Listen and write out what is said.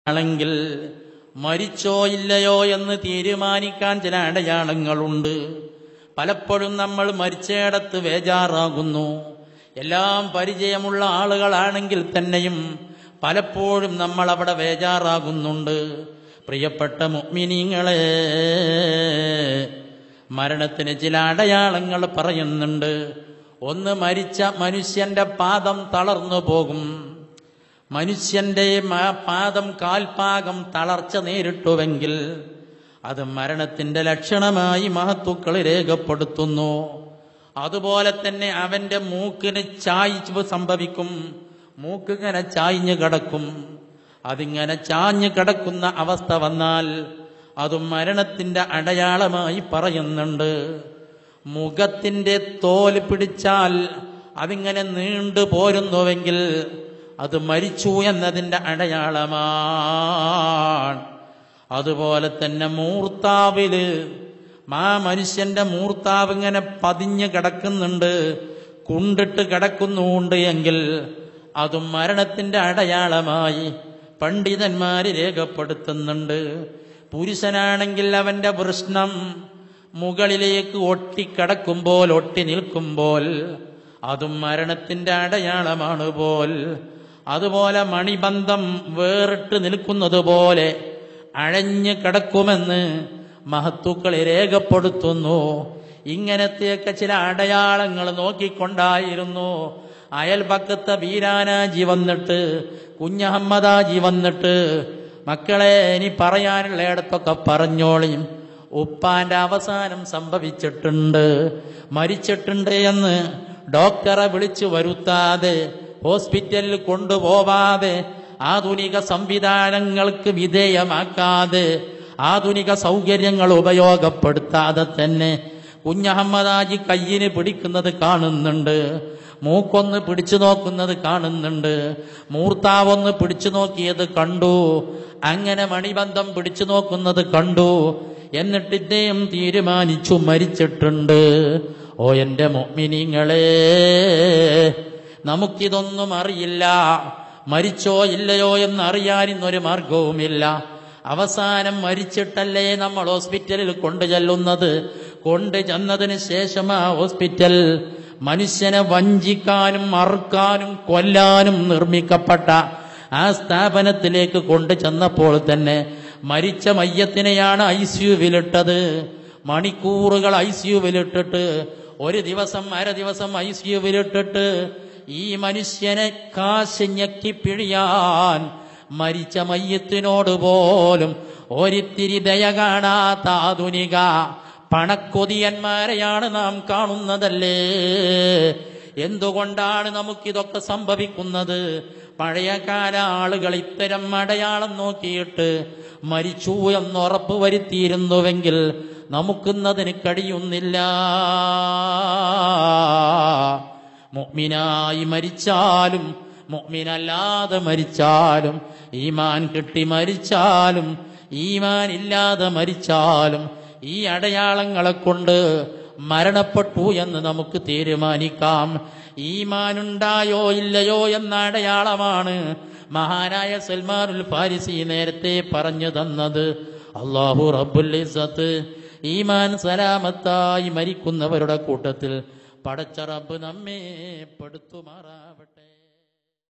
ആണെങ്കിൽ മരിച്ചോ ഇല്ലയോ എന്ന് തീരുമാനിക്കാൻ ചില അടയാളങ്ങളുണ്ട്. പലപ്പോഴും നമ്മൾ മരിച്ചയിടത്ത് ബേജാറാകുന്നു. എല്ലാം പരിചയമുള്ള ആളുകളാണെങ്കിൽ തന്നെയും പലപ്പോഴും നമ്മൾ അവിടെ ബേജാറാകുന്നുണ്ട്. പ്രിയപ്പെട്ട മുഅ്മിനീങ്ങളെ, മരണത്തിന് ചില അടയാളങ്ങൾ പറയുന്നുണ്ട്. ഒന്ന്, മരിച്ച മനുഷ്യന്റെ പാദം തളർന്നു പോകും. മനുഷ്യന്റെ പാദം കാൽപാകം തളർച്ച നേരിട്ടുവെങ്കിൽ അത് മരണത്തിന്റെ ലക്ഷണമായി മഹത്തുക്കൾ രേഖപ്പെടുത്തുന്നു. അതുപോലെ തന്നെ അവന്റെ മൂക്കിന് ചായ്വ് സംഭവിക്കും. മൂക്കിങ്ങനെ ചായ്ഞ്ഞു കിടക്കും. അതിങ്ങനെ ചാഞ്ഞു കിടക്കുന്ന അവസ്ഥ വന്നാൽ അതും മരണത്തിന്റെ അടയാളമായി പറയുന്നുണ്ട്. മുഖത്തിന്റെ തോല് പിടിച്ചാൽ അതിങ്ങനെ നീണ്ടു പോരുന്നുവെങ്കിൽ അത് മരിച്ചു എന്നതിന്റെ അടയാളമാണ്. അതുപോലെ തന്നെ മൂർത്താവില് മനുഷ്യന്റെ മൂർത്താവ് ഇങ്ങനെ പതിഞ്ഞ് കിടക്കുന്നുണ്ട്, കുണ്ടിട്ട് കിടക്കുന്നുണ്ട് എങ്കിൽ അതും മരണത്തിന്റെ അടയാളമായി പണ്ഡിതന്മാര് രേഖപ്പെടുത്തുന്നുണ്ട്. പുരുഷനാണെങ്കിൽ അവന്റെ വൃഷ്ണം മുകളിലേക്ക് ഒട്ടിക്കിടക്കുമ്പോൾ, ഒട്ടി നിൽക്കുമ്പോൾ അതും മരണത്തിന്റെ അടയാളമാണ് പോൽ. അതുപോലെ മണിബന്ധം വേറിട്ട് നിൽക്കുന്നത് പോലെ അഴഞ്ഞു കിടക്കുമെന്ന് മഹത്തുക്കളെ രേഖപ്പെടുത്തുന്നു. ഇങ്ങനത്തെയൊക്കെ ചില അടയാളങ്ങൾ നോക്കിക്കൊണ്ടായിരുന്നു അയൽപക്കത്തെ വീരാനാജി വന്നിട്ട്, കുഞ്ഞഹമ്മദാജി വന്നിട്ട്, മക്കളെ ഇനി പറയാനുള്ള ഇടത്തൊക്കെ പറഞ്ഞോളിയും, ഉപ്പാന്റെ അവസാനം സംഭവിച്ചിട്ടുണ്ട്, മരിച്ചിട്ടുണ്ട് എന്ന് ഡോക്ടറെ വിളിച്ചു വരുത്താതെ, ഹോസ്പിറ്റലിൽ കൊണ്ടുപോവാതെ, ആധുനിക സംവിധാനങ്ങൾക്ക് വിധേയമാക്കാതെ, ആധുനിക സൗകര്യങ്ങൾ ഉപയോഗപ്പെടുത്താതെ തന്നെ കുഞ്ഞഹമ്മദാജി കയ്യിന് പിടിക്കുന്നത് കാണുന്നുണ്ട്, മൂക്കൊന്ന് പിടിച്ചു നോക്കുന്നത് കാണുന്നുണ്ട്, മൂർത്താവൊന്ന് പിടിച്ചു നോക്കിയത് കണ്ടു, അങ്ങനെ മണിബന്ധം പിടിച്ചു നോക്കുന്നത് കണ്ടു. എന്നിട്ട് ഇദ്ദേഹം തീരുമാനിച്ചു മരിച്ചിട്ടുണ്ട്. ഓ എന്റെ മുഅ്മിനീങ്ങളെ, നമുക്കിതൊന്നും അറിയില്ല. മരിച്ചോ ഇല്ലയോ എന്നറിയാൻ ഇന്നൊരു മാർഗവുമില്ല. അവസാനം മരിച്ചിട്ടല്ലേ നമ്മൾ ഹോസ്പിറ്റലിൽ കൊണ്ടുചെല്ലുന്നത്. കൊണ്ടുചെന്നതിന് ശേഷം ആ ഹോസ്പിറ്റൽ മനുഷ്യനെ വഞ്ചിക്കാനും അറുക്കാനും കൊല്ലാനും നിർമ്മിക്കപ്പെട്ട ആ സ്ഥാപനത്തിലേക്ക് കൊണ്ടുചെന്നപ്പോൾ തന്നെ മരിച്ച മയ്യത്തിനെയാണ് ICUവിലിട്ടത്. മണിക്കൂറുകൾ ICUവിലിട്ടിട്ട്, ഒരു ദിവസം അര ദിവസം ICUവിലിട്ടിട്ട് ഈ മനുഷ്യനെ കാശ് ഞെക്കി പിഴിയാൻ മരിച്ച മയ്യത്തിനോട് പോലും ഒരിത്തിരി ദയ കാണാത്ത ആധുനിക പണക്കൊതിയന്മാരെയാണ് നാം കാണുന്നതല്ലേ. എന്തുകൊണ്ടാണ് നമുക്കിതൊക്കെ സംഭവിക്കുന്നത്? പഴയകാല ആളുകൾ ഇത്തരം അടയാളം നോക്കിയിട്ട് മരിച്ചു എന്ന് ഉറപ്പ് വരുത്തിയിരുന്നുവെങ്കിൽ നമുക്കിന്നതിന് കഴിയുന്നില്ല. മുഅ്മിനായി മരിച്ചാലും മുഅ്മിനല്ലാതെ മരിച്ചാലും, ഈമാൻ കിട്ടി മരിച്ചാലും ഈമാൻ ഇല്ലാതെ മരിച്ചാലും ഈ അടയാളങ്ങളെ കൊണ്ട് മരണപ്പെട്ടു എന്ന് നമുക്ക് തീരുമാനിക്കാം. ഈമാനുണ്ടായോ ഇല്ലയോ എന്ന അടയാളമാണ് മഹാനായ സൽമാനുൽ ഫാരിസി നേരത്തെ പറഞ്ഞു തന്നത്. അല്ലാഹു റബ്ബുൽ ഇസ്സത്ത് ഈമാൻ സലാമത്തായി മരിക്കുന്നവരുടെ കൂട്ടത്തിൽ പടച്ച റബ്ബ് നമ്മെ പെടുത്തുമാറാ.